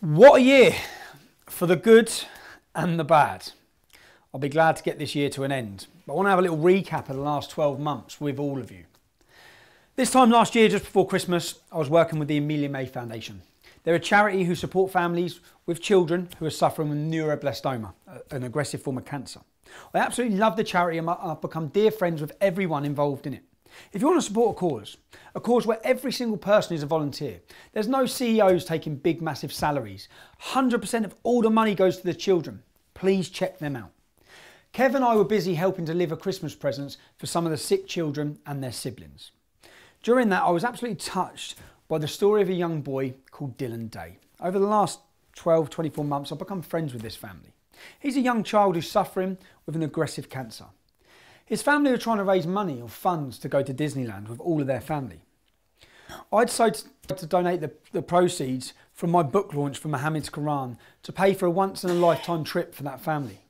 What a year for the good and the bad. I'll be glad to get this year to an end, but I want to have a little recap of the last 12 months with all of you. This time last year, just before Christmas, I was working with the Amelia May Foundation. They're a charity who support families with children who are suffering with neuroblastoma, an aggressive form of cancer. I absolutely love the charity and I've become dear friends with everyone involved in it. If you want to support a cause where every single person is a volunteer, there's no CEOs taking big massive salaries, 100% of all the money goes to the children, please check them out. Kev and I were busy helping deliver Christmas presents for some of the sick children and their siblings. During that, I was absolutely touched by the story of a young boy called Dylan Day. Over the last 12-24 months, I've become friends with this family. He's a young child who's suffering with an aggressive cancer. His family are trying to raise money or funds to go to Disneyland with all of their family. I decided to donate the proceeds from my book launch for Muhammad's Quran to pay for a once-in-a-lifetime trip for that family.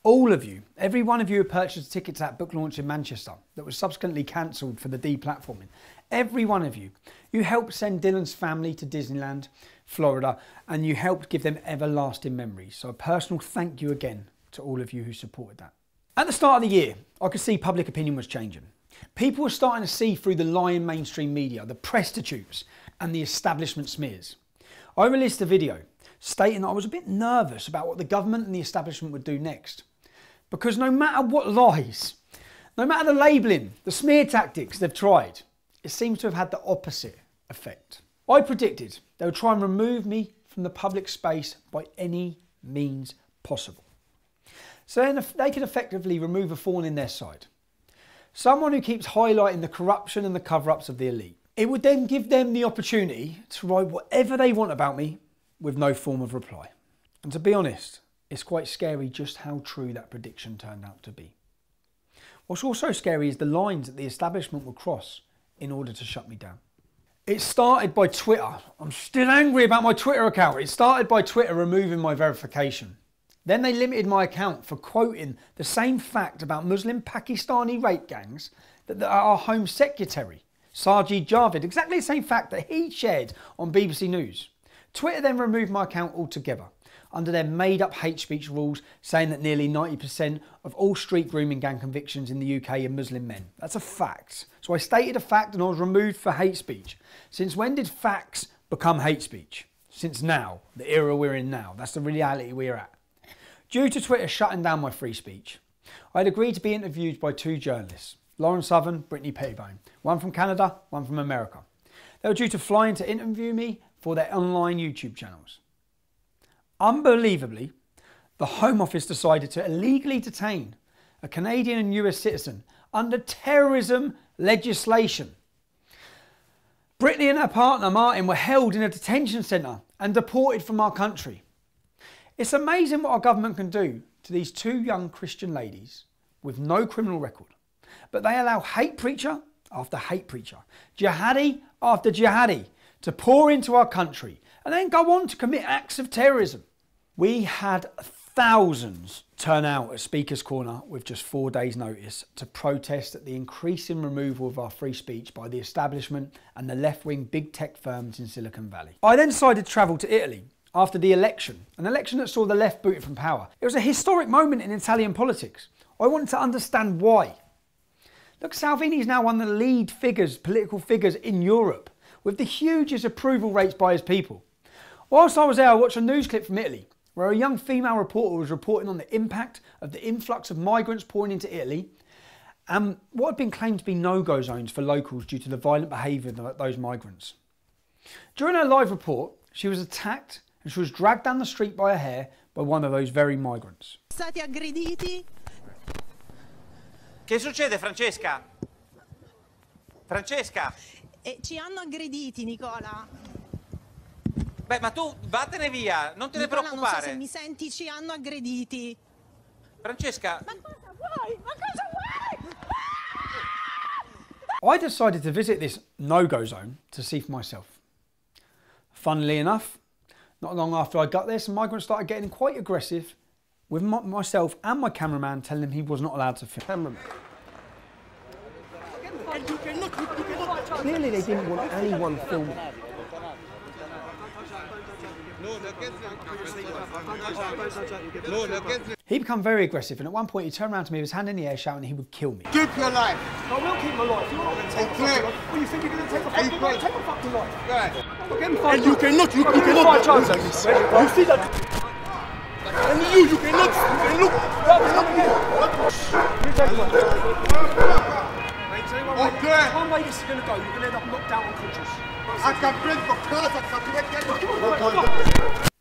All of you, every one of you who purchased tickets to that book launch in Manchester that was subsequently cancelled for the deplatforming, every one of you, you helped send Dylan's family to Disneyland, Florida, and you helped give them everlasting memories. So a personal thank you again to all of you who supported that. At the start of the year, I could see public opinion was changing. People were starting to see through the lying mainstream media, the prostitutes and the establishment smears. I released a video stating that I was a bit nervous about what the government and the establishment would do next. Because no matter what lies, no matter the labelling, the smear tactics they've tried, it seems to have had the opposite effect. I predicted they would try and remove me from the public space by any means possible. So then they could effectively remove a thorn in their side. Someone who keeps highlighting the corruption and the cover-ups of the elite. It would then give them the opportunity to write whatever they want about me with no form of reply. And to be honest, it's quite scary just how true that prediction turned out to be. What's also scary is the lines that the establishment will cross in order to shut me down. It started by Twitter. I'm still angry about my Twitter account. It started by Twitter removing my verification. Then they limited my account for quoting the same fact about Muslim Pakistani rape gangs that our Home Secretary, Sajid Javid, exactly the same fact that he shared on BBC News. Twitter then removed my account altogether under their made-up hate speech rules, saying that nearly 90% of all street grooming gang convictions in the UK are Muslim men. That's a fact. So I stated a fact and I was removed for hate speech. Since when did facts become hate speech? Since now, the era we're in now. That's the reality we're at. Due to Twitter shutting down my free speech, I had agreed to be interviewed by two journalists, Lauren Southern, Brittany Pettibone, one from Canada, one from America. They were due to fly in to interview me for their online YouTube channels. Unbelievably, the Home Office decided to illegally detain a Canadian and US citizen under terrorism legislation. Brittany and her partner Martin were held in a detention centre and deported from our country. It's amazing what our government can do to these two young Christian ladies with no criminal record. But they allow hate preacher after hate preacher, jihadi after jihadi to pour into our country and then go on to commit acts of terrorism. We had thousands turn out at Speaker's Corner with just 4 days' notice to protest at the increasing removal of our free speech by the establishment and the left-wing big tech firms in Silicon Valley. I then decided to travel to Italy after the election, an election that saw the left booted from power. It was a historic moment in Italian politics. I wanted to understand why. Look, Salvini is now one of the lead figures, political figures in Europe, with the hugest approval rates by his people. Whilst I was there, I watched a news clip from Italy, where a young female reporter was reporting on the impact of the influx of migrants pouring into Italy and what had been claimed to be no-go zones for locals due to the violent behaviour of those migrants. During her live report, she was attacked and she was dragged down the street by her hair by one of those very migrants. Stati aggrediti. Che succede, Francesca? Francesca? Ci hanno aggrediti, Nicola. Beh, ma tu vattene via, non te ne Nicola, preoccupare. non so se mi senti, ci hanno aggrediti. Francesca? Ma cosa vuoi? Ma cosa vuoi? I decided to visit this no-go zone to see for myself. Funnily enough, not long after I got there, some migrants started getting quite aggressive with myself and my cameraman telling him he was not allowed to film. Clearly they didn't want anyone filming. He became very aggressive, and at one point he turned around to me with his hand in the air shouting he would kill me. Keep your life. I will keep my life. You're not going to take my fucking life. Well, you think you're going to take my fucking life? Take my fucking life. Right. And you cannot. You cannot. You see that? And you cannot. Okay. One way this is going to go, you're going to end up knocked out unconscious. I can bring the class.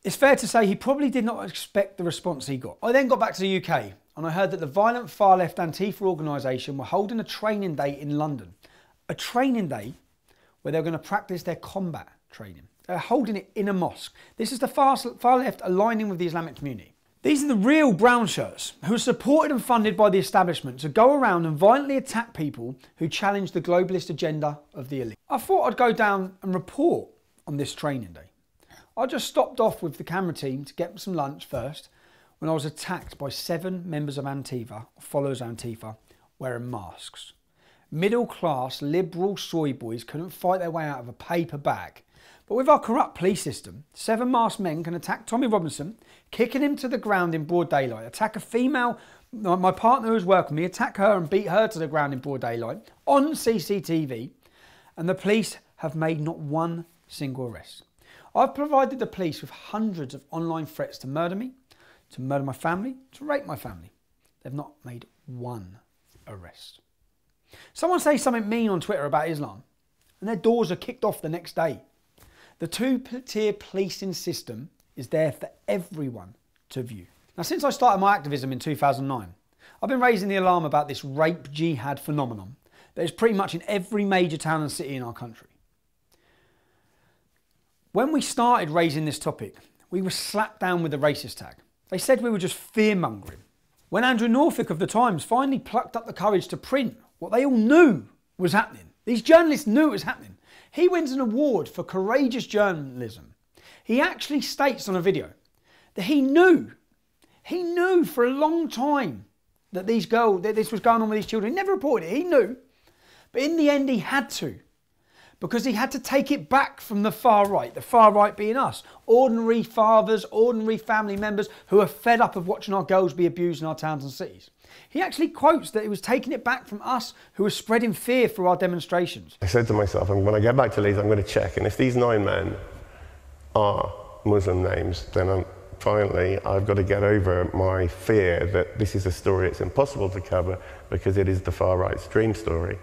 It's fair to say he probably did not expect the response he got. I then got back to the UK and I heard that the violent far-left Antifa organisation were holding a training day in London. A training day where they were going to practice their combat training. They're holding it in a mosque. This is the far-left aligning with the Islamic community. These are the real brown shirts who are supported and funded by the establishment to go around and violently attack people who challenge the globalist agenda of the elite. I thought I'd go down and report on this training day. I just stopped off with the camera team to get some lunch first when I was attacked by 7 members of Antifa, or followers of Antifa, wearing masks. Middle-class, liberal soy boys couldn't fight their way out of a paper bag. But with our corrupt police system, 7 masked men can attack Tommy Robinson, kicking him to the ground in broad daylight, attack a female, my partner who's working with me, attack her and beat her to the ground in broad daylight, on CCTV, and the police have made not one single arrest. I've provided the police with hundreds of online threats to murder me, to murder my family, to rape my family. They've not made one arrest. Someone says something mean on Twitter about Islam, and their doors are kicked off the next day. The two-tier policing system is there for everyone to view. Now, since I started my activism in 2009, I've been raising the alarm about this rape jihad phenomenon that is pretty much in every major town and city in our country. When we started raising this topic, we were slapped down with the racist tag. They said we were just fear-mongering. When Andrew Norfolk of the Times finally plucked up the courage to print what they all knew was happening, these journalists knew it was happening, he wins an award for courageous journalism. He actually states on a video that he knew for a long time that this was going on with these children. He never reported it, he knew. But in the end he had to. Because he had to take it back from the far right being us. Ordinary fathers, ordinary family members who are fed up of watching our girls be abused in our towns and cities. He actually quotes that he was taking it back from us who were spreading fear through our demonstrations. I said to myself, when I get back to Leeds, I'm going to check. And if these 9 men are Muslim names, then I've got to get over my fear that this is a story it's impossible to cover because it is the far right's dream story.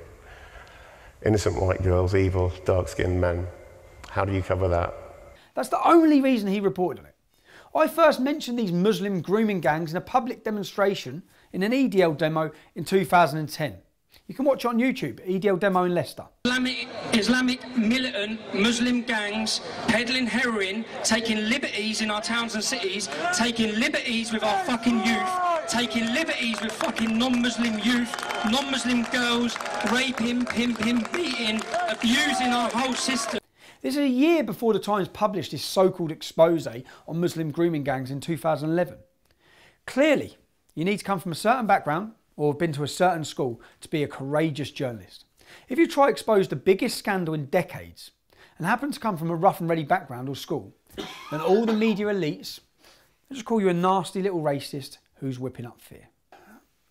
Innocent white girls, evil, dark-skinned men. How do you cover that? That's the only reason he reported on it. I first mentioned these Muslim grooming gangs in a public demonstration in an EDL demo in 2010. You can watch it on YouTube, EDL demo in Leicester. Islamic militant Muslim gangs peddling heroin, taking liberties in our towns and cities, taking liberties with our fucking youth, taking liberties with fucking non-Muslim youth, non-Muslim girls, raping, pimping, beating, abusing our whole system. This is a year before the Times published this so-called expose on Muslim grooming gangs in 2011. Clearly, you need to come from a certain background or have been to a certain school to be a courageous journalist. If you try to expose the biggest scandal in decades and happen to come from a rough and ready background or school, then all the media elites will just call you a nasty little racist who's whipping up fear.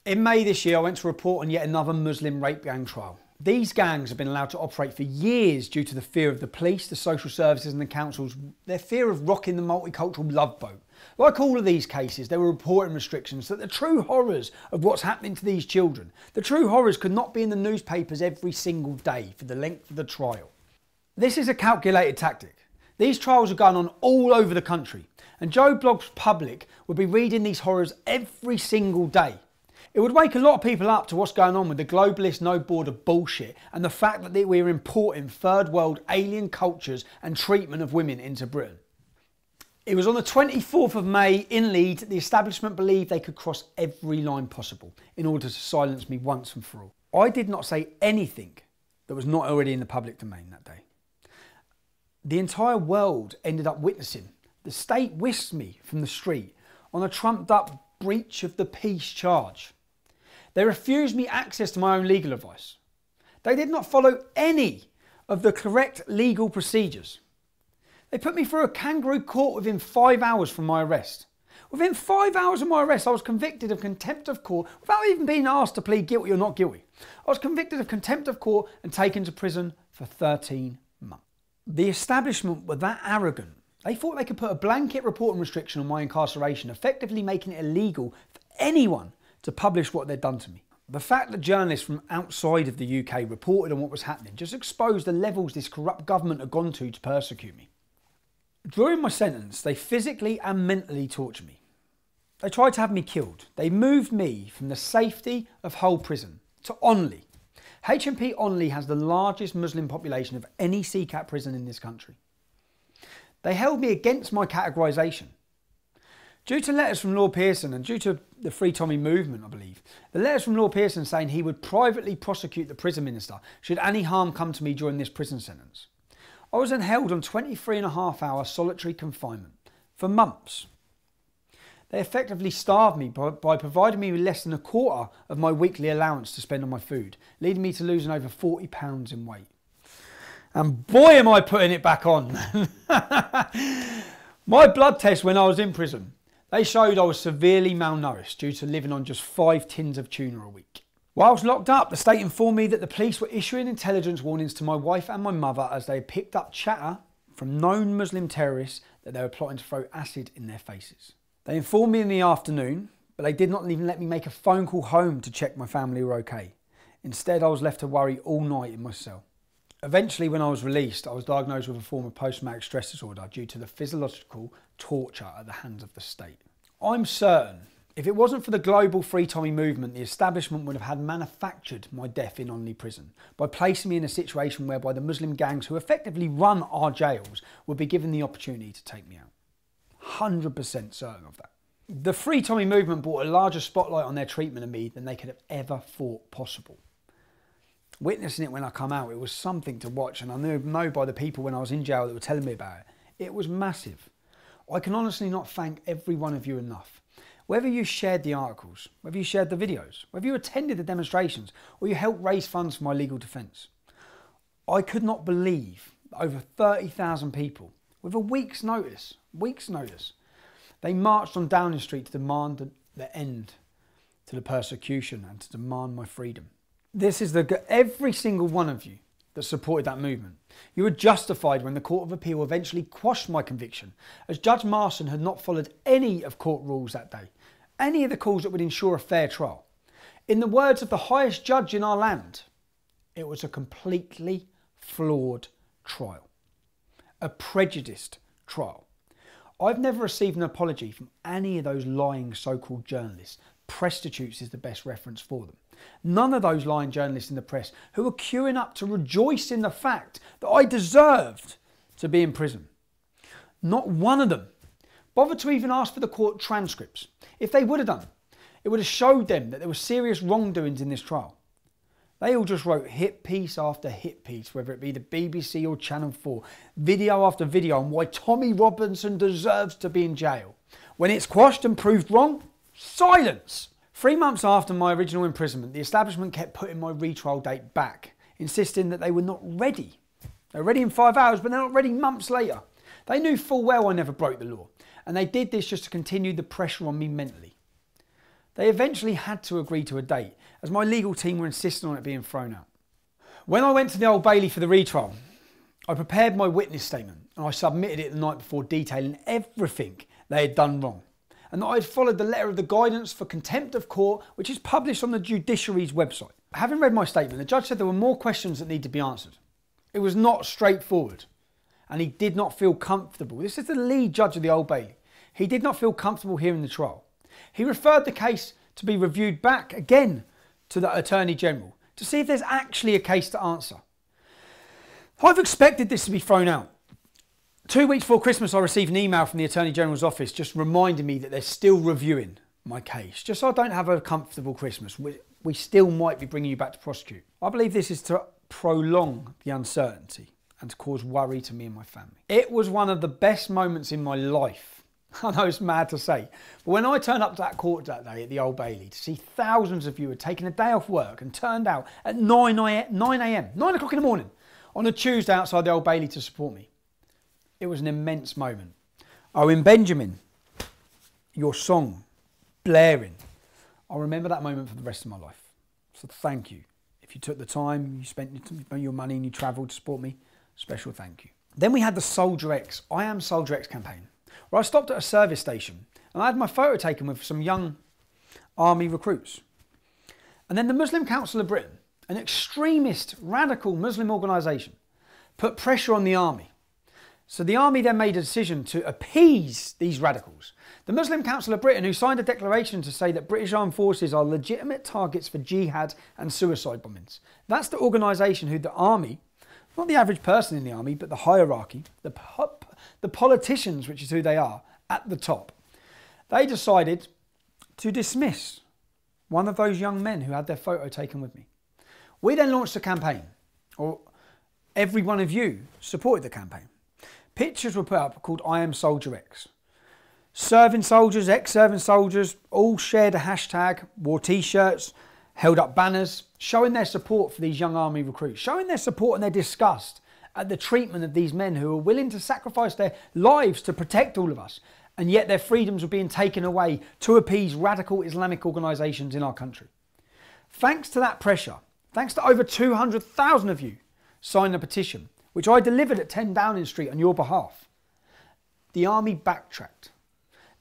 In May this year, I went to report on yet another Muslim rape gang trial. These gangs have been allowed to operate for years due to the fear of the police, the social services and the councils, their fear of rocking the multicultural love boat. Like all of these cases, there were reporting restrictions that the true horrors of what's happening to these children, the true horrors could not be in the newspapers every single day for the length of the trial. This is a calculated tactic. These trials are going on all over the country, and Joe Blogg's public would be reading these horrors every single day. It would wake a lot of people up to what's going on with the globalist no border bullshit and the fact that we're importing third world alien cultures and treatment of women into Britain. It was on the 24th of May in Leeds that the establishment believed they could cross every line possible in order to silence me once and for all. I did not say anything that was not already in the public domain that day. The entire world ended up witnessing. The state whisked me from the street on a trumped up breach of the peace charge. They refused me access to my own legal advice. They did not follow any of the correct legal procedures. They put me through a kangaroo court within 5 hours from my arrest. Within 5 hours of my arrest, I was convicted of contempt of court without even being asked to plead guilty or not guilty. I was convicted of contempt of court and taken to prison for 13 months. The establishment were that arrogant. They thought they could put a blanket reporting restriction on my incarceration, effectively making it illegal for anyone to publish what they'd done to me. The fact that journalists from outside of the UK reported on what was happening just exposed the levels this corrupt government had gone to persecute me. During my sentence, they physically and mentally tortured me. They tried to have me killed. They moved me from the safety of Hull Prison to Onley. HMP Onley has the largest Muslim population of any CCAT prison in this country. They held me against my categorisation. Due to letters from Lord Pearson and due to the Free Tommy movement, I believe, the letters from Lord Pearson saying he would privately prosecute the prison minister should any harm come to me during this prison sentence. I was then held on 23.5-hour solitary confinement for months. They effectively starved me by providing me with less than a quarter of my weekly allowance to spend on my food, leading me to losing over 40 pounds in weight. And boy am I putting it back on. My blood test when I was in prison, they showed I was severely malnourished due to living on just 5 tins of tuna a week. Whilst locked up, the state informed me that the police were issuing intelligence warnings to my wife and my mother as they had picked up chatter from known Muslim terrorists that they were plotting to throw acid in their faces. They informed me in the afternoon, but they did not even let me make a phone call home to check my family were okay. Instead, I was left to worry all night in my cell. Eventually, when I was released, I was diagnosed with a form of post-traumatic stress disorder due to the physiological torture at the hands of the state. I'm certain, if it wasn't for the global Free Tommy movement, the establishment would have had manufactured my death in Onley Prison by placing me in a situation whereby the Muslim gangs who effectively run our jails would be given the opportunity to take me out. 100% certain of that. The Free Tommy movement brought a larger spotlight on their treatment of me than they could have ever thought possible. Witnessing it when I come out, it was something to watch, and I know by the people when I was in jail that were telling me about it, it was massive. I can honestly not thank every one of you enough. Whether you shared the articles, whether you shared the videos, whether you attended the demonstrations, or you helped raise funds for my legal defence. I could not believe that over 30,000 people, with a week's notice, they marched on Downing Street to demand the end to the persecution and to demand my freedom. This is every single one of you that supported that movement. You were justified when the Court of Appeal eventually quashed my conviction, as Judge Marson had not followed any of court rules that day, any of the calls that would ensure a fair trial. In the words of the highest judge in our land, it was a completely flawed trial, a prejudiced trial. I've never received an apology from any of those lying so-called journalists. Prostitutes is the best reference for them. None of those lying journalists in the press who were queuing up to rejoice in the fact that I deserved to be in prison. Not one of them bothered to even ask for the court transcripts. If they would have done, it would have showed them that there were serious wrongdoings in this trial. They all just wrote hit piece after hit piece, whether it be the BBC or Channel 4, video after video on why Tommy Robinson deserves to be in jail. When it's quashed and proved wrong, silence. 3 months after my original imprisonment, the establishment kept putting my retrial date back, insisting that they were not ready. They were ready in 5 hours, but they're not ready months later. They knew full well I never broke the law, and they did this just to continue the pressure on me mentally. They eventually had to agree to a date, as my legal team were insisting on it being thrown out. When I went to the Old Bailey for the retrial, I prepared my witness statement, and I submitted it the night before detailing everything they had done wrong, and that I had followed the letter of the guidance for contempt of court, which is published on the judiciary's website. Having read my statement, the judge said there were more questions that need to be answered. It was not straightforward, and he did not feel comfortable. This is the lead judge of the Old Bailey. He did not feel comfortable hearing the trial. He referred the case to be reviewed back again to the Attorney General to see if there's actually a case to answer. I've expected this to be thrown out. 2 weeks before Christmas, I received an email from the Attorney General's office just reminding me that they're still reviewing my case. Just so I don't have a comfortable Christmas, we still might be bringing you back to prosecute. I believe this is to prolong the uncertainty and to cause worry to me and my family. It was one of the best moments in my life. I know it's mad to say, but when I turned up to that court that day at the Old Bailey to see thousands of you had taken a day off work and turned out at 9 o'clock in the morning on a Tuesday outside the Old Bailey to support me, It was an immense moment. Owen Benjamin, your song, blaring. I'll remember that moment for the rest of my life. So thank you. If you took the time, you spent your money and you travelled to support me, special thank you. Then we had the Soldier X, I Am Soldier X campaign, where I stopped at a service station and I had my photo taken with some young army recruits. And then the Muslim Council of Britain, an extremist, radical Muslim organisation, put pressure on the army. So the army then made a decision to appease these radicals. The Muslim Council of Britain, who signed a declaration to say that British armed forces are legitimate targets for jihad and suicide bombings. That's the organisation who the army, not the average person in the army, but the hierarchy, the politicians, which is who they are, at the top. They decided to dismiss one of those young men who had their photo taken with me. We then launched a campaign, or every one of you supported the campaign. Pictures were put up called I Am Soldier X. Serving soldiers, ex-serving soldiers, all shared a hashtag, wore t-shirts, held up banners, showing their support for these young army recruits, showing their support and their disgust at the treatment of these men who were willing to sacrifice their lives to protect all of us, and yet their freedoms were being taken away to appease radical Islamic organisations in our country. Thanks to that pressure, thanks to over 200,000 of you signed a petition, which I delivered at 10 Downing Street on your behalf, the army backtracked.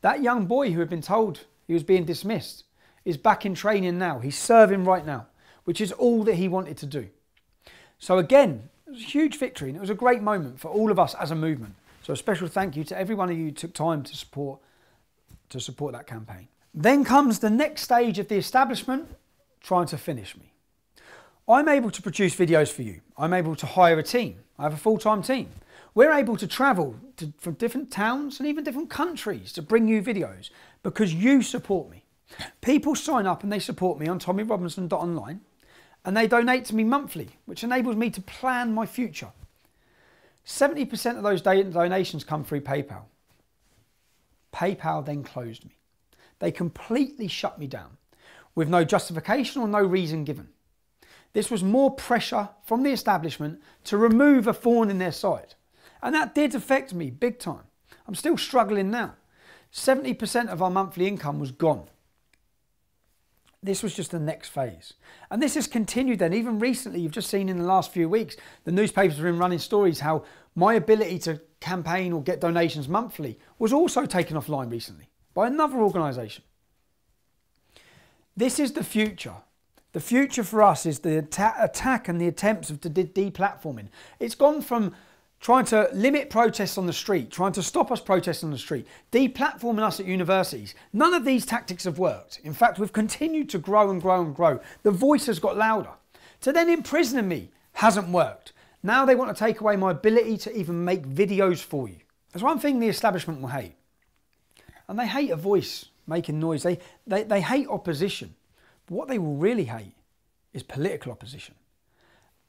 That young boy who had been told he was being dismissed is back in training now. He's serving right now, which is all that he wanted to do. So again, it was a huge victory and it was a great moment for all of us as a movement. So a special thank you to every one of you who took time to support that campaign. Then comes the next stage of the establishment trying to finish me. I'm able to produce videos for you. I'm able to hire a team. I have a full-time team. We're able to travel from different towns and even different countries to bring you videos because you support me. People sign up and they support me on tommyrobinson.online and they donate to me monthly, which enables me to plan my future. 70% of those donations come through PayPal. PayPal then closed me. They completely shut me down with no justification or no reason given. This was more pressure from the establishment to remove a thorn in their side. And that did affect me big time. I'm still struggling now. 70% of our monthly income was gone. This was just the next phase. And this has continued then. Even recently, you've just seen in the last few weeks, the newspapers have been running stories how my ability to campaign or get donations monthly was also taken offline recently by another organisation. This is the future. The future for us is the attack and the attempts of deplatforming. It's gone from trying to limit protests on the street, trying to stop us protesting on the street, deplatforming us at universities. None of these tactics have worked. In fact, we've continued to grow and grow and grow. The voice has got louder. To then imprison me hasn't worked. Now they want to take away my ability to even make videos for you. There's one thing the establishment will hate. And they hate a voice making noise. They hate opposition. But what they will really hate is political opposition.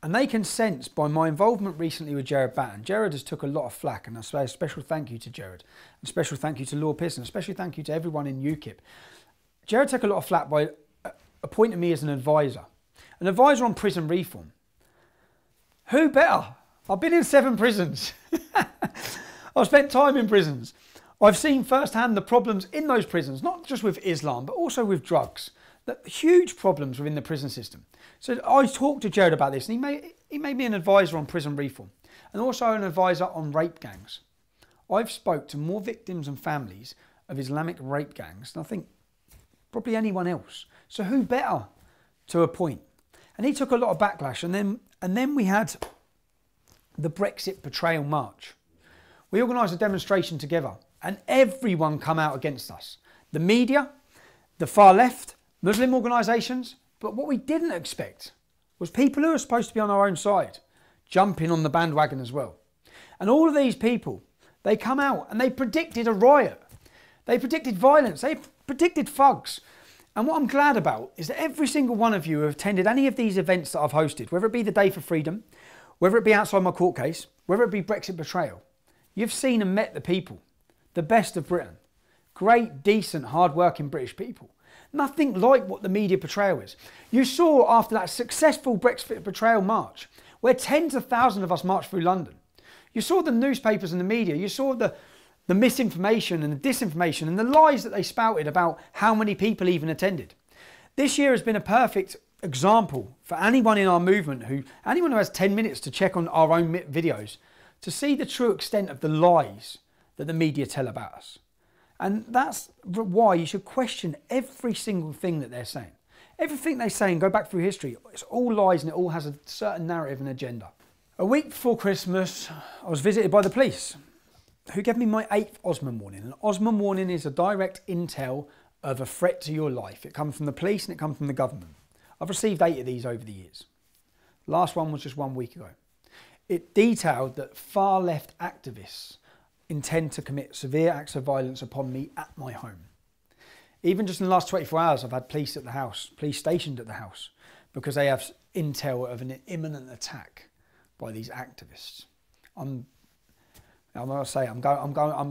And they can sense by my involvement recently with Gerard Batten. Gerard has took a lot of flack, and I say a special thank you to Gerard. A special thank you to Lord Pearson. A special thank you to everyone in UKIP. Gerard took a lot of flack by appointing me as an advisor on prison reform. Who better? I've been in 7 prisons. I've spent time in prisons. I've seen firsthand the problems in those prisons, not just with Islam, but also with drugs. The huge problems within the prison system. So I talked to Gerard about this, and he made me an advisor on prison reform and also an advisor on rape gangs. I've spoke to more victims and families of Islamic rape gangs than I think probably anyone else. So who better to appoint? And he took a lot of backlash. And then we had the Brexit Betrayal March. We organised a demonstration together and everyone come out against us. The media, the far left, Muslim organisations, but what we didn't expect was people who are supposed to be on our own side jumping on the bandwagon as well. And all of these people, they come out and they predicted a riot. They predicted violence. They predicted thugs. And what I'm glad about is that every single one of you who have attended any of these events that I've hosted, whether it be the Day for Freedom, whether it be outside my court case, whether it be Brexit Betrayal, you've seen and met the people, the best of Britain. Great, decent, hard-working British people. Nothing like what the media portrayal is. You saw after that successful Brexit Betrayal March, where tens of thousands of us marched through London, You saw the newspapers and the media. You saw the misinformation and the disinformation and the lies that they spouted about how many people even attended. This year has been a perfect example for anyone in our movement, anyone who has 10 minutes to check on our own videos, to see the true extent of the lies that the media tell about us. And that's why you should question every single thing that they're saying. Everything they say and go back through history, it's all lies and it all has a certain narrative and agenda. A week before Christmas, I was visited by the police, who gave me my 8th Osman warning. An Osman warning is a direct intel of a threat to your life. It comes from the police and it comes from the government. I've received 8 of these over the years. The last one was just 1 week ago. It detailed that far left activists intend to commit severe acts of violence upon me at my home. Even just in the last 24 hours, I've had police at the house, police stationed at the house, because they have intel of an imminent attack by these activists. I'm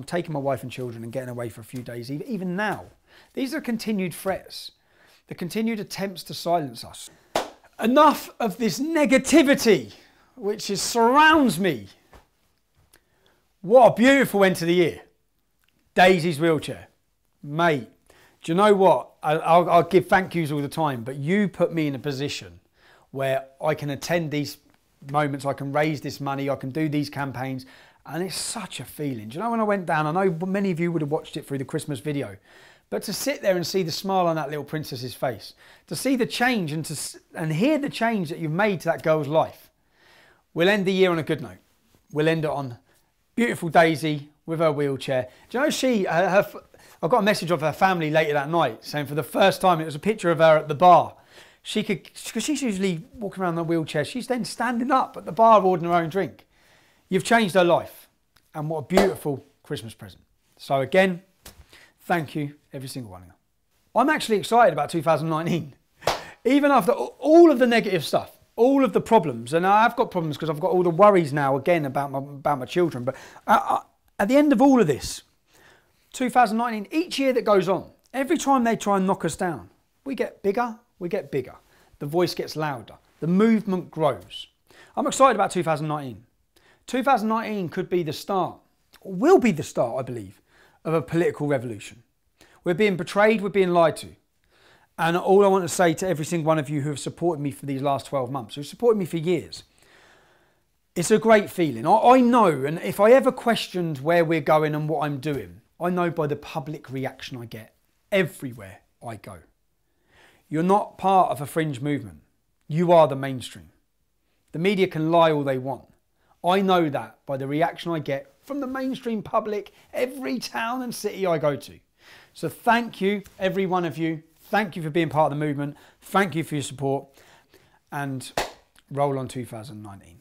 taking my wife and children and getting away for a few days, even now. These are continued threats, the continued attempts to silence us. Enough of this negativity which surrounds me. What a beautiful end to the year. Daisy's wheelchair. Mate, do you know what? I'll give thank yous all the time, but you put me in a position where I can attend these moments, I can raise this money, I can do these campaigns, and it's such a feeling. Do you know when I went down, I know many of you would have watched it through the Christmas video, but to sit there and see the smile on that little princess's face, to see the change and hear the change that you've made to that girl's life. We'll end the year on a good note. We'll end it on beautiful Daisy with her wheelchair. Do you know I got a message of her family later that night saying for the first time, it was a picture of her at the bar. Because she's usually walking around in a wheelchair, she's then standing up at the bar ordering her own drink. You've changed her life, and what a beautiful Christmas present. So again, thank you, every single one of you. I'm actually excited about 2019. Even after all of the negative stuff, all of the problems, and I've got problems because I've got all the worries now again about my children, but at the end of all of this, 2019, each year that goes on, every time they try and knock us down, we get bigger, the voice gets louder, the movement grows. I'm excited about 2019. 2019 could be the start, or will be the start, I believe, of a political revolution. We're being betrayed, we're being lied to. And all I want to say to every single one of you who have supported me for these last 12 months, who've supported me for years, it's a great feeling. I know, and if I ever questioned where we're going and what I'm doing, I know by the public reaction I get everywhere I go. You're not part of a fringe movement. You are the mainstream. The media can lie all they want. I know that by the reaction I get from the mainstream public, every town and city I go to. So thank you, every one of you. Thank you for being part of the movement. Thank you for your support. And roll on 2019.